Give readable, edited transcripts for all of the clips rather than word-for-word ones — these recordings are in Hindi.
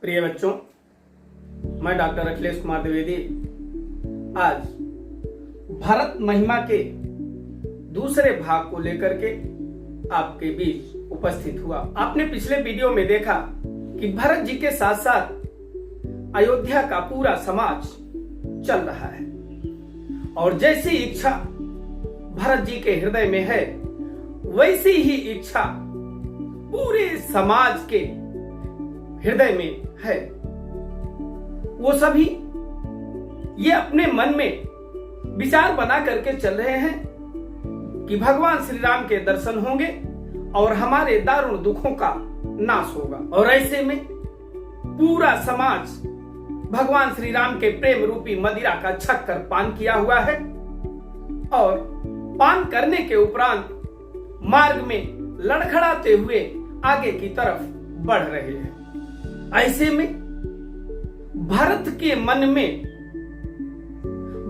प्रिय बच्चों, मैं डॉक्टर अखिलेश कुमार द्विवेदी आज भरत महिमा के दूसरे भाग को लेकर के आपके बीच उपस्थित हुआ। आपने पिछले वीडियो में देखा कि भरत जी के साथ साथ अयोध्या का पूरा समाज चल रहा है और जैसी इच्छा भरत जी के हृदय में है वैसी ही इच्छा पूरे समाज के हृदय में है। वो सभी ये अपने मन में विचार बना करके चल रहे हैं कि भगवान श्री राम के दर्शन होंगे और हमारे दारुण दुखों का नाश होगा। और ऐसे में पूरा समाज भगवान श्री राम के प्रेम रूपी मदिरा का छक्कर पान किया हुआ है और पान करने के उपरांत मार्ग में लड़खड़ाते हुए आगे की तरफ बढ़ रहे हैं। ऐसे में भरत के मन में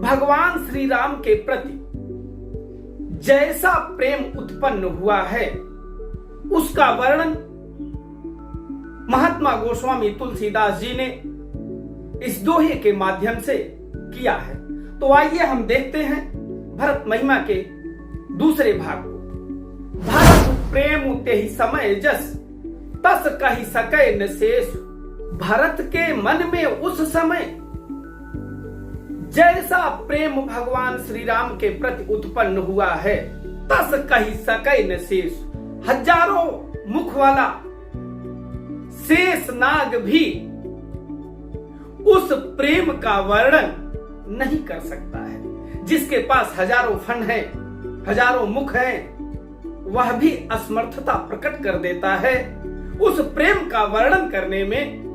भगवान श्री राम के प्रति जैसा प्रेम उत्पन्न हुआ है उसका वर्णन महात्मा गोस्वामी तुलसीदास जी ने इस दोहे के माध्यम से किया है। तो आइए हम देखते हैं भरत महिमा के दूसरे भाग को। भरत प्रेम तेहि समय जस तस कहि सकै न शेष। भरत के मन में उस समय जैसा प्रेम भगवान श्री राम के प्रति उत्पन्न हुआ है तस कहि सकै न शेष। हजारों मुख वाला शेष नाग भी उस प्रेम का वर्णन नहीं कर सकता है। जिसके पास हजारों फन है, हजारों मुख है, वह भी असमर्थता प्रकट कर देता है उस प्रेम का वर्णन करने में,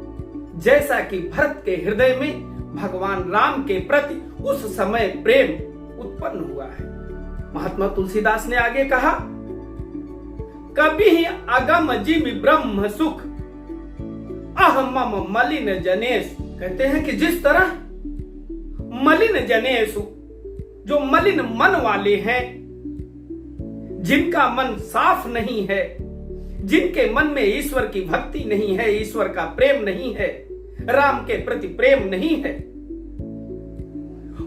जैसा कि भरत के हृदय में भगवान राम के प्रति उस समय प्रेम उत्पन्न हुआ है। महात्मा तुलसीदास ने आगे कहा, कभी अगम जिमि ब्रह्म सुख अहमम मलिन जनेश। कहते हैं कि जिस तरह मलिन जनेश, जो मलिन मन वाले हैं, जिनका मन साफ नहीं है, जिनके मन में ईश्वर की भक्ति नहीं है, ईश्वर का प्रेम नहीं है, राम के प्रति प्रेम नहीं है,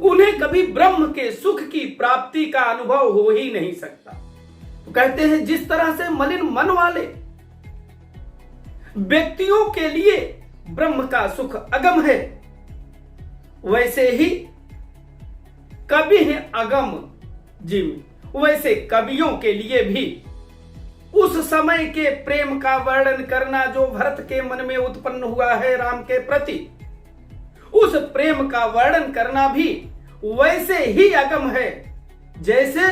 उन्हें कभी ब्रह्म के सुख की प्राप्ति का अनुभव हो ही नहीं सकता। तो कहते हैं जिस तरह से मलिन मन वाले व्यक्तियों के लिए ब्रह्म का सुख अगम है, वैसे ही कवि है अगम जिम, वैसे कवियों के लिए भी उस समय के प्रेम का वर्णन करना जो भरत के मन में उत्पन्न हुआ है राम के प्रति, उस प्रेम का वर्णन करना भी वैसे ही अगम है जैसे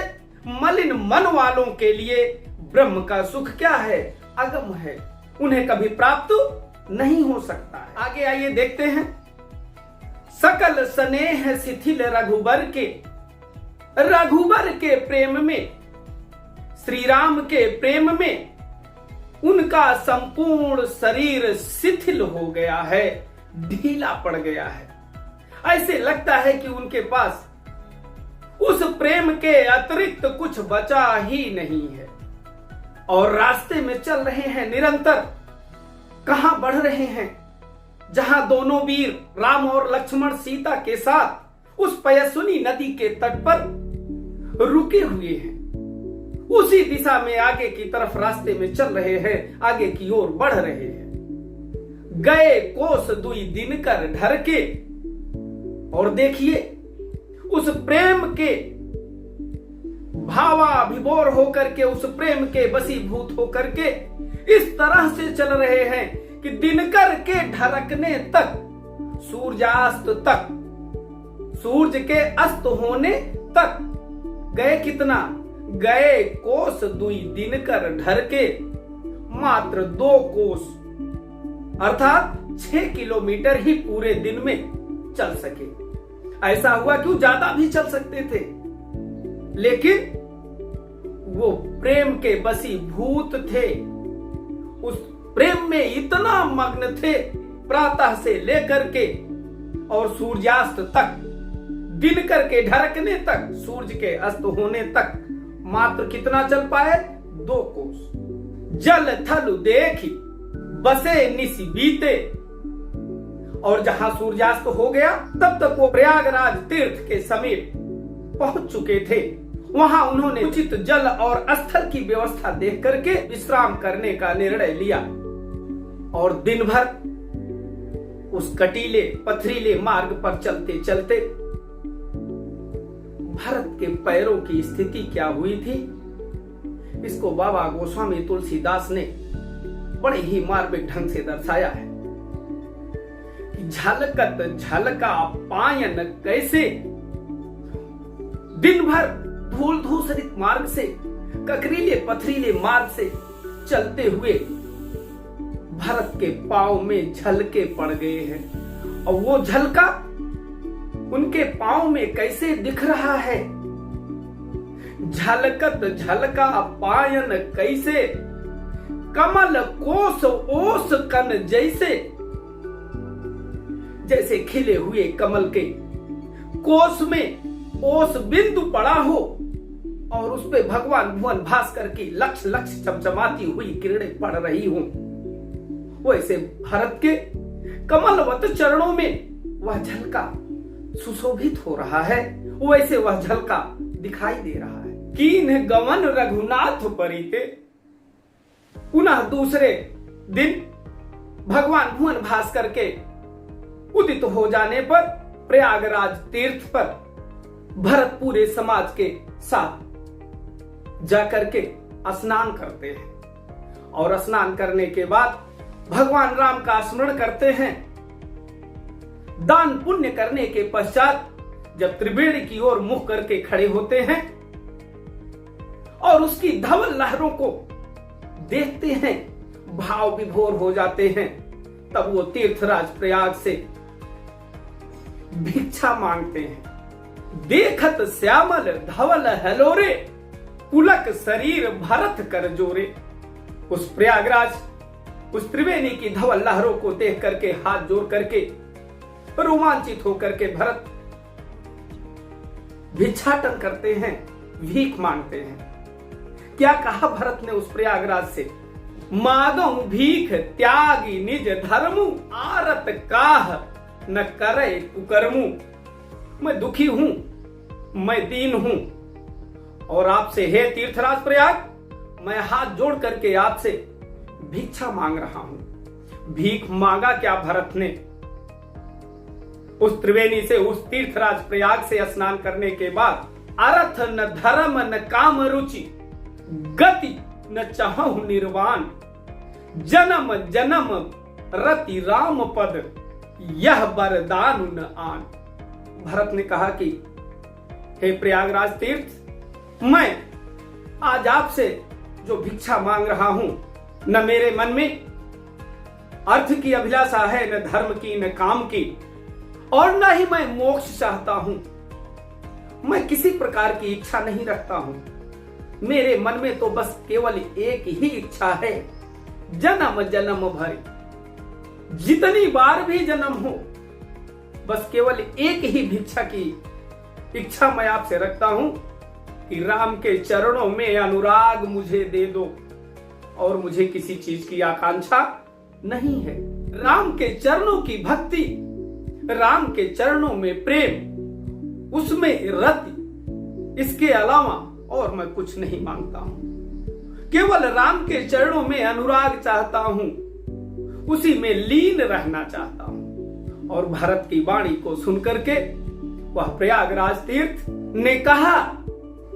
मलिन मन वालों के लिए ब्रह्म का सुख क्या है, अगम है, उन्हें कभी प्राप्त नहीं हो सकता है। आगे आइए देखते हैं। सकल स्नेह शिथिल रघुबर के प्रेम में, श्री राम के प्रेम में उनका संपूर्ण शरीर शिथिल हो गया है, ढीला पड़ गया है। ऐसे लगता है कि उनके पास उस प्रेम के अतिरिक्त कुछ बचा ही नहीं है और रास्ते में चल रहे हैं निरंतर। कहां बढ़ रहे हैं? जहां दोनों वीर राम और लक्ष्मण सीता के साथ उस पयस्विनी नदी के तट पर रुके हुए हैं, उसी दिशा में आगे की तरफ रास्ते में चल रहे हैं, आगे की ओर बढ़ रहे हैं। गए कोस दुई दिन कर ढर के, और देखिए उस प्रेम के भावाभिभोर होकर के, उस प्रेम के वशीभूत होकर के इस तरह से चल रहे हैं कि दिनकर के ढरकने तक, सूर्यास्त तक, सूर्य के अस्त होने तक गए। कितना गए? कोस दुई दिन कर ढर के, मात्र 2 कोस अर्थात 6 किलोमीटर ही पूरे दिन में चल सके। ऐसा हुआ क्यों? ज्यादा भी चल सकते थे, लेकिन वो प्रेम के वशीभूत थे, उस प्रेम में इतना मग्न थे, प्रातः से लेकर के और सूर्यास्त तक, दिनकर के ढरकने तक, सूर्य के अस्त होने तक मात्र कितना चल पाए? 2 कोस। जल थल देखी बसे निस बीते, और जहां सूर्यास्त हो गया तब तक वो प्रयागराज तीर्थ के समीप पहुंच चुके थे। वहां उन्होंने उचित जल और स्थल की व्यवस्था देख करके विश्राम करने का निर्णय लिया और दिन भर उस कटीले पथरीले मार्ग पर चलते चलते भरत के पैरों की स्थिति क्या हुई थी, इसको बाबा गोस्वामी तुलसीदास ने बड़े ही मार्मिक ढंग से दर्शाया है। झलकत झलका पायन कैसे, दिन भर धूल धूसरित मार्ग से, ककरीले पथरीले मार्ग से चलते हुए भरत के पांव में झलके पड़ गए हैं और वो झलका उनके पांव में कैसे दिख रहा है। झलकत झलका पायन कैसे, कमल कोस ओस कन जैसे, जैसे खिले हुए कमल के कोस में ओस बिंदु पड़ा हो और उस पे भगवान भुवन भास्कर की लक्ष लक्ष चमचमाती हुई किरणें पड़ रही हों, वैसे भरत के कमलवत चरणों में वह झलका सुशोभित हो रहा है, वैसे वह झलका दिखाई दे रहा है। कीन्ह गमन रघुनाथ परिते, पुनः दूसरे दिन भगवान भुवन भास्कर के उदित हो जाने पर प्रयागराज तीर्थ पर भरत पूरे समाज के साथ जाकर के स्नान करते हैं और स्नान करने के बाद भगवान राम का स्मरण करते हैं। दान पुण्य करने के पश्चात जब त्रिवेणी की ओर मुख करके खड़े होते हैं और उसकी धवल लहरों को देखते हैं, भाव विभोर हो जाते हैं, तब वो तीर्थराज प्रयाग से भिक्षा मांगते हैं। देखत श्यामल धवल हलोरे, पुलक शरीर भरत कर जोरे। उस प्रयागराज, उस त्रिवेणी की धवल लहरों को देख करके, हाथ जोड़ करके, रोमांचित होकर के भरत भिक्षाटन करते हैं, भीख मांगते हैं। क्या कहा भरत ने उस प्रयागराज से, मांगो भीख त्यागी निज धर्मु, आरत काह न करे कुकर्मु। मैं दुखी हूं, मैं दीन हूं और आपसे, हे तीर्थराज प्रयाग, मैं हाथ जोड़ करके आपसे भिक्षा मांग रहा हूं। भीख मांगा क्या भरत ने? उस त्रिवेणी से, उस तीर्थराज प्रयाग से स्नान करने के बाद, अर्थ न धर्म न काम रुचि, गति न चाहूं निर्वाण, जन्म जन्म रति राम पद, यह वरदान न आन। भरत ने कहा कि हे प्रयागराज तीर्थ, मैं आज आपसे जो भिक्षा मांग रहा हूं, न मेरे मन में अर्थ की अभिलाषा है, न धर्म की, न काम की, और न ही मैं मोक्ष चाहता हूं। मैं किसी प्रकार की इच्छा नहीं रखता हूं। मेरे मन में तो बस केवल एक ही इच्छा है, जन्म जन्म भर, जितनी बार भी जन्म हो, बस केवल एक ही भिक्षा की इच्छा मैं आपसे रखता हूं कि राम के चरणों में अनुराग मुझे दे दो, और मुझे किसी चीज की आकांक्षा नहीं है। राम के चरणों की भक्ति, राम के चरणों में प्रेम, उसमें रति, इसके अलावा और मैं कुछ नहीं मांगता हूं। केवल राम के चरणों में अनुराग चाहता हूं, उसी में लीन रहना चाहता हूं। और भरत की वाणी को सुनकर के वह प्रयागराज तीर्थ ने कहा,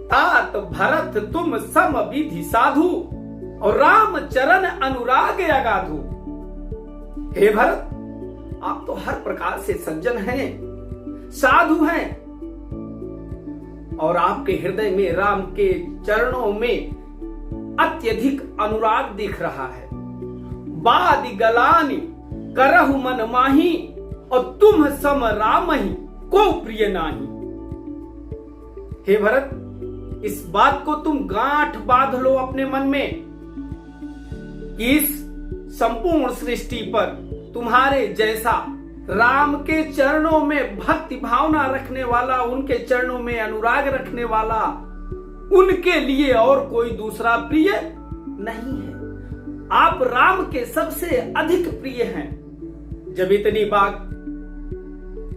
तात भरत तुम सम विधि साधु, और राम चरण अनुराग अगाधु। हे भरत, आप तो हर प्रकार से सज्जन हैं, साधु हैं, और आपके हृदय में राम के चरणों में अत्यधिक अनुराग दिख रहा है। बादि गलानी करहु मन माही, और तुम सम राम ही को प्रिय नाही। हे भरत, इस बात को तुम गांठ बांध लो अपने मन में कि इस संपूर्ण सृष्टि पर तुम्हारे जैसा राम के चरणों में भक्ति भावना रखने वाला, उनके चरणों में अनुराग रखने वाला, उनके लिए और कोई दूसरा प्रिय नहीं है। आप राम के सबसे अधिक प्रिय हैं। जब इतनी बात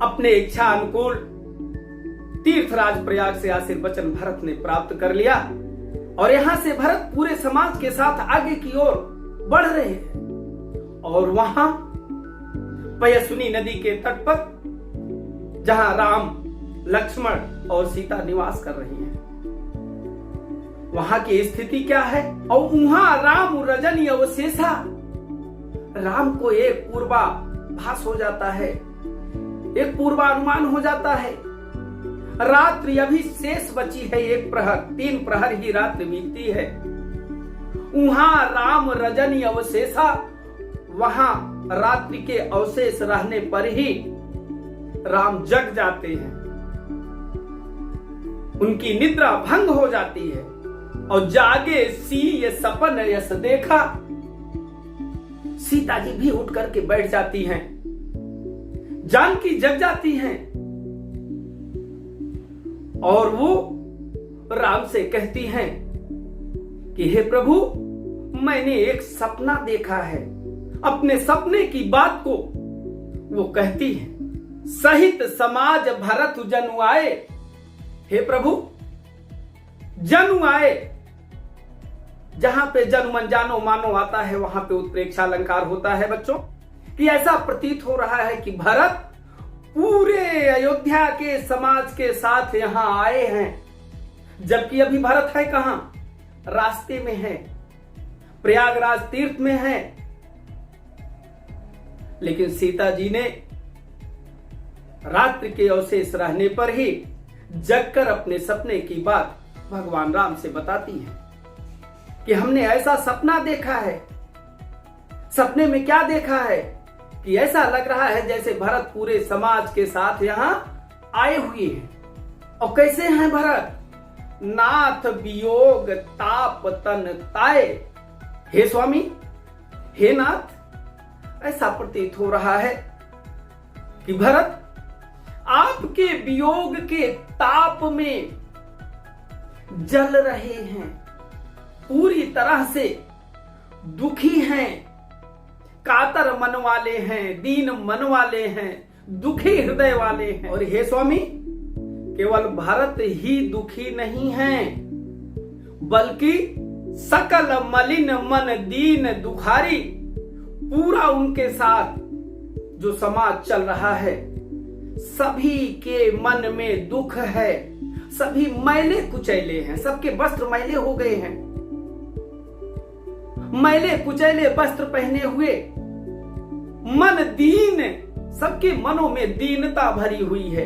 अपने इच्छा अनुकूल तीर्थराज प्रयाग से आशीर्वचन भरत ने प्राप्त कर लिया और यहां से भरत पूरे समाज के साथ आगे की ओर बढ़ रहे हैं। और वहां पयस्विनी नदी के तट पर जहां राम, लक्ष्मण और सीता निवास कर रही हैं, वहां की स्थिति क्या है? और वहां राम रजनी अवशेषा, राम को एक पूर्वाभास हो जाता है, एक पूर्वानुमान हो जाता है। रात्रि अभी शेष बची है, एक प्रहर, 3 प्रहर ही रात्रि बीतती है। वहां राम रजनी अवशेषा, वहां रात्रि के अवशेष रहने पर ही राम जग जाते हैं, उनकी निद्रा भंग हो जाती है। और जागे सी ये सपन यस देखा, सीता जी भी उठ करके बैठ जाती हैं, जानकी जग जाती हैं और वो राम से कहती हैं कि हे प्रभु, मैंने एक सपना देखा है। अपने सपने की बात को वो कहती है। सहित समाज भरत जनु आए, हे प्रभु जनु आए। जहां पे जनु मन जानो मानो आता है, वहां पे उत्प्रेक्षा अलंकार होता है बच्चों, कि ऐसा प्रतीत हो रहा है कि भरत पूरे अयोध्या के समाज के साथ यहां आए हैं, जबकि अभी भरत है कहां? रास्ते में है, प्रयागराज तीर्थ में है। लेकिन सीता जी ने रात्रि के अवशेष रहने पर ही जगकर अपने सपने की बात भगवान राम से बताती है कि हमने ऐसा सपना देखा है। सपने में क्या देखा है? कि ऐसा लग रहा है जैसे भरत पूरे समाज के साथ यहां आए हुए हैं। और कैसे हैं भरत? नाथ वियोग ताप तन ताए। हे स्वामी, हे नाथ, ऐसा प्रतीत हो रहा है कि भरत आपके वियोग के ताप में जल रहे हैं, पूरी तरह से दुखी हैं, कातर मन वाले हैं, दीन मन वाले हैं, दुखी हृदय वाले हैं। और हे स्वामी, केवल भरत ही दुखी नहीं हैं, बल्कि सकल मलिन मन दीन दुखारी, पूरा उनके साथ जो समाज चल रहा है, सभी के मन में दुख है। सभी मैले कुचैले हैं, सबके वस्त्र मैले हो गए हैं, मैले कुचैले वस्त्र पहने हुए, मन दीन, सबके मनों में दीनता भरी हुई है,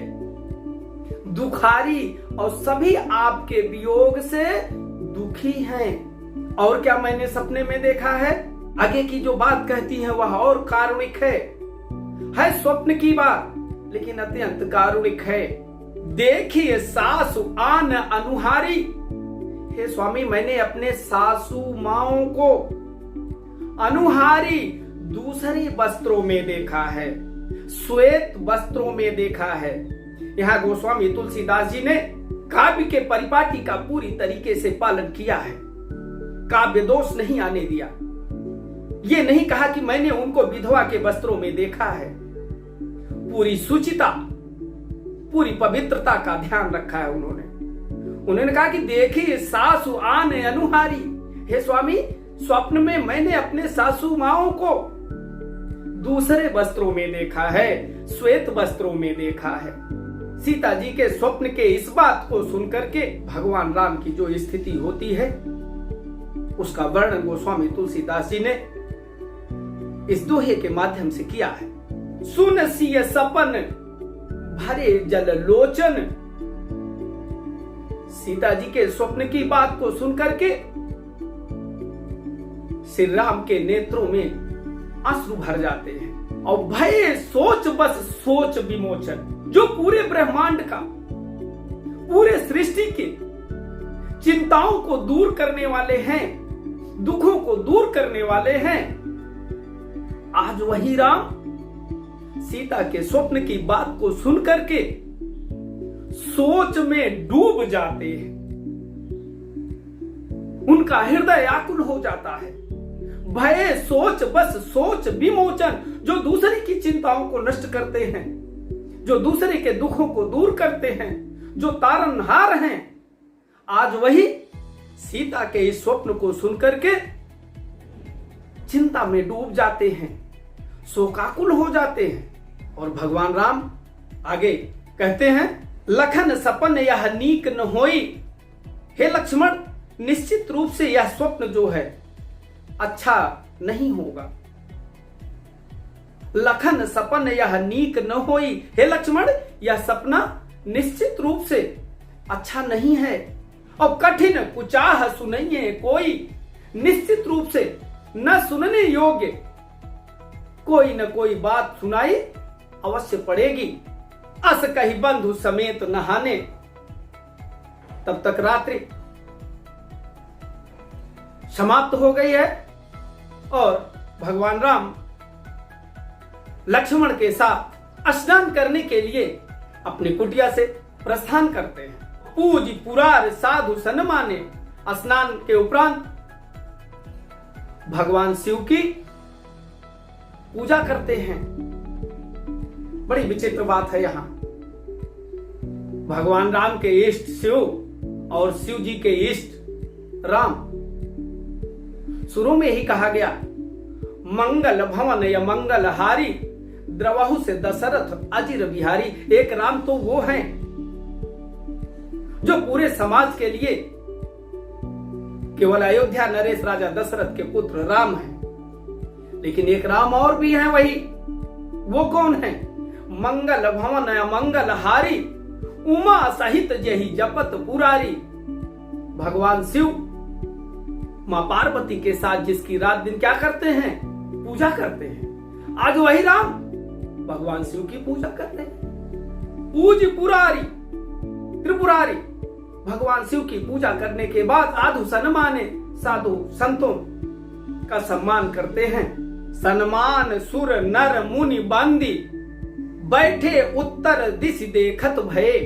दुखारी, और सभी आपके वियोग से दुखी हैं। और क्या मैंने सपने में देखा है? आगे की जो बात कहती है वह और कारुणिक है स्वप्न की बात, लेकिन अत्यंत कारुणिक है। देखिए सासु आन अनुहारी, हे स्वामी, मैंने अपने सासू माओं को अनुहारी दूसरे वस्त्रों में देखा है, श्वेत वस्त्रों में देखा है। यहाँ गोस्वामी तुलसीदास जी ने काव्य के परिपाटी का पूरी तरीके से पालन किया है, काव्य दोष नहीं आने दिया। ये नहीं कहा कि मैंने उनको विधवा के वस्त्रों में देखा है, पूरी सुचिता, पूरी पवित्रता का ध्यान रखा है उन्होंने कहा कि देखिए सासु आन अनुहारी, हे स्वामी, स्वप्न में मैंने अपने सासू माओं को दूसरे वस्त्रों में देखा है, श्वेत वस्त्रों में देखा है। सीता जी के स्वप्न के इस बात को सुनकर के भगवान राम की जो स्थिति होती है उसका वर्णन गोस्वामी तुलसीदास जी ने इस दोहे के माध्यम से किया है। सुन सिय सपन भरे जल लोचन, सीता जी के स्वप्न की बात को सुनकर के श्री राम के नेत्रों में अश्रु भर जाते हैं। और भय सोच बस सोच विमोचन, जो पूरे ब्रह्मांड का, पूरे सृष्टि के चिंताओं को दूर करने वाले हैं, दुखों को दूर करने वाले हैं, आज वही राम सीता के स्वप्न की बात को सुनकर के सोच में डूब जाते हैं। उनका हृदय आकुल हो जाता है। भय सोच बस सोच विमोचन, जो दूसरे की चिंताओं को नष्ट करते हैं, जो दूसरे के दुखों को दूर करते हैं, जो तारनहार हैं, आज वही सीता के इस स्वप्न को सुनकर के चिंता में डूब जाते हैं, शोकाकुल हो जाते हैं। और भगवान राम आगे कहते हैं, लखन सपन यह नीक न होई। हे लक्ष्मण, निश्चित रूप से यह स्वप्न जो है अच्छा नहीं होगा। लखन सपन यह नीक न होई। हे लक्ष्मण, यह सपना निश्चित रूप से अच्छा नहीं है। और कठिन कुचाह सुनिए कोई, निश्चित रूप से न सुनने योग्य कोई न कोई बात सुनाई अवश्य पड़ेगी। अस कही बंधु समेत नहाने। तब तक रात्रि समाप्त हो गई है और भगवान राम लक्ष्मण के साथ स्नान करने के लिए अपनी कुटिया से प्रस्थान करते हैं। पूज पुरार साधु सन्माने। स्नान के उपरांत भगवान शिव की पूजा करते हैं। बड़ी विचित्र बात है यहां, भगवान राम के इष्ट शिव और शिव जी के इष्ट राम। शुरू में ही कहा गया, मंगल भवन या मंगल हारी, द्रवहु से दशरथ अजिर बिहारी। एक राम तो वो हैं जो पूरे समाज के लिए केवल अयोध्या नरेश राजा दशरथ के पुत्र राम हैं, लेकिन एक राम और भी हैं। वही वो कौन है? मंगल भवन या मंगल हारी, उमा सहित जही जपत पुरारी। भगवान शिव मां पार्वती के साथ जिसकी रात दिन क्या करते हैं? पूजा करते हैं। आज वही राम भगवान शिव की पूजा करते हैं। पूज पुरारी, त्रिपुरारी। भगवान शिव की पूजा करने के बाद साधु सन्माने, साधु संतों का सम्मान करते हैं। सन्मान सुर नर मुनि बांदी, बैठे उत्तर दिश देखत भये।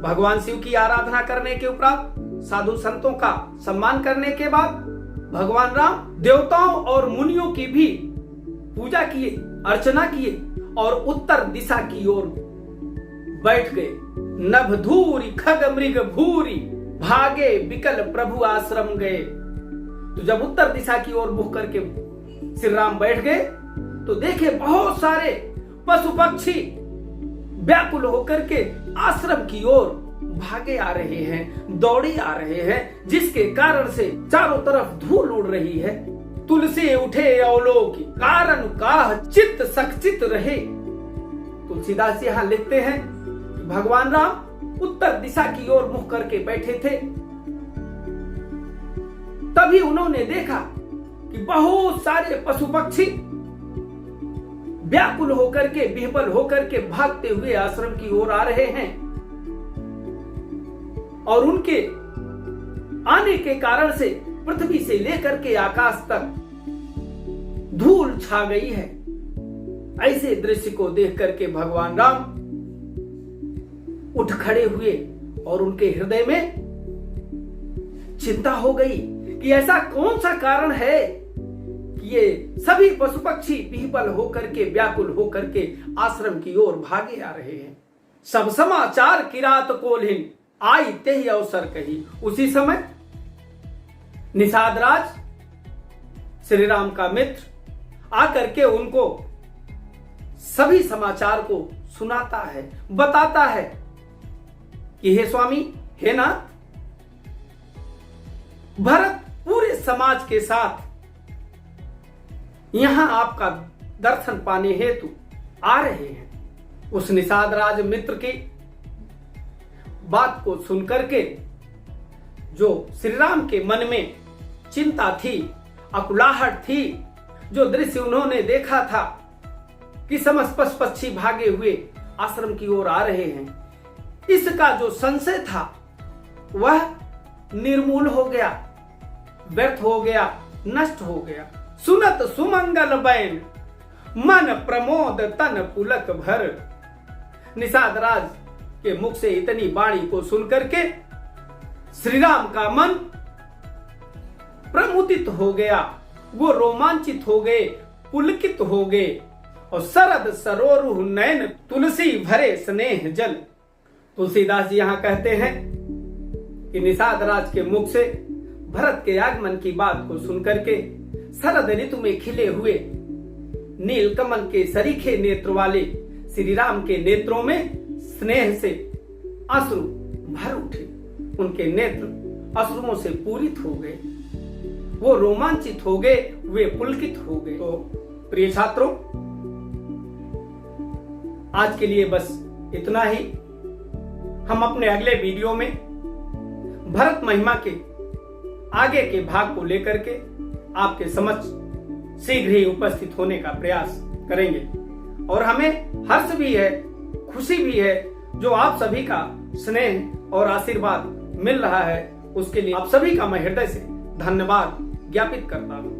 भगवान शिव की आराधना करने के उपरांत, साधु संतों का सम्मान करने के बाद भगवान राम देवताओं और मुनियों की भी पूजा किए, अर्चना किए और उत्तर दिशा की ओर बैठ गए। नभ धूरी खग मृग भूरी, भागे बिकल प्रभु आश्रम गए। तो जब उत्तर दिशा की ओर मुख करके श्री राम बैठ गए तो देखे बहुत सारे पशु पक्षी व्याकुल होकर के आश्रम की ओर भागे आ रहे हैं, दौड़े आ रहे हैं, जिसके कारण से चारों तरफ धूल उड़ रही है। तुलसी उठे अवलोकी, कारण काह चित्त सखचित रहे। तुलसीदास यहां लिखते हैं कि भगवान राम उत्तर दिशा की ओर मुख करके बैठे थे। तभी उन्होंने देखा कि बहुत सारे पशु पक्षी व्याकुल होकर के, विह्वल होकर के भागते हुए आश्रम की ओर आ रहे हैं और उनके आने के कारण से पृथ्वी से लेकर के आकाश तक धूल छा गई है। ऐसे दृश्य को देख करके भगवान राम उठ खड़े हुए और उनके हृदय में चिंता हो गई कि ऐसा कौन सा कारण है कि ये सभी पशु पक्षी विह्वल होकर के, व्याकुल होकर के आश्रम की ओर भागे आ रहे हैं। सब समाचार किरात कोल्हिन, आई तेहि अवसर कही। उसी समय निषाद राज श्री राम का मित्र आकर के उनको सभी समाचार को सुनाता है, बताता है कि हे स्वामी, हे नाथ, भरत पूरे समाज के साथ यहां आपका दर्शन पाने हेतु आ रहे हैं। उस निषाद राज मित्र की बात को सुनकर के जो श्री राम के मन में चिंता थी, अकुलाहट थी, जो दृश्य उन्होंने देखा था कि समस्त पशु पक्षी भागे हुए आश्रम की ओर आ रहे हैं, इसका जो संशय था वह निर्मूल हो गया, व्यर्थ हो गया, नष्ट हो गया। सुनत सुमंगल बैन, मन प्रमोद तन पुलक भर। निषाद राज के मुख से इतनी वाणी को सुनकर के श्री राम का मन प्रमुदित हो गया, वो रोमांचित हो गए, पुलकित हो गए और शरद सरोरुह नयन तुलसी भरे स्नेह जल। तुलसीदास जी यहाँ कहते हैं कि निषाद राज के मुख से भरत के आगमन की बात को सुनकर के शरद ऋतु में खिले हुए नील कमल के सरीखे नेत्र वाले श्री राम के नेत्रों में स्नेह से अश्रु भर उठे। उनके नेत्र अश्रुओं से पूरित हो गए, वो रोमांचित हो गए, वे पुलकित हो गए। तो प्रिय छात्रों, आज के लिए बस इतना ही। हम अपने अगले वीडियो में भरत महिमा के आगे के भाग को लेकर के आपके समक्ष शीघ्र ही उपस्थित होने का प्रयास करेंगे। और हमें हर्ष भी है, खुशी भी है, जो आप सभी का स्नेह और आशीर्वाद मिल रहा है, उसके लिए आप सभी का मैं हृदय से धन्यवाद ज्ञापित करता हूं।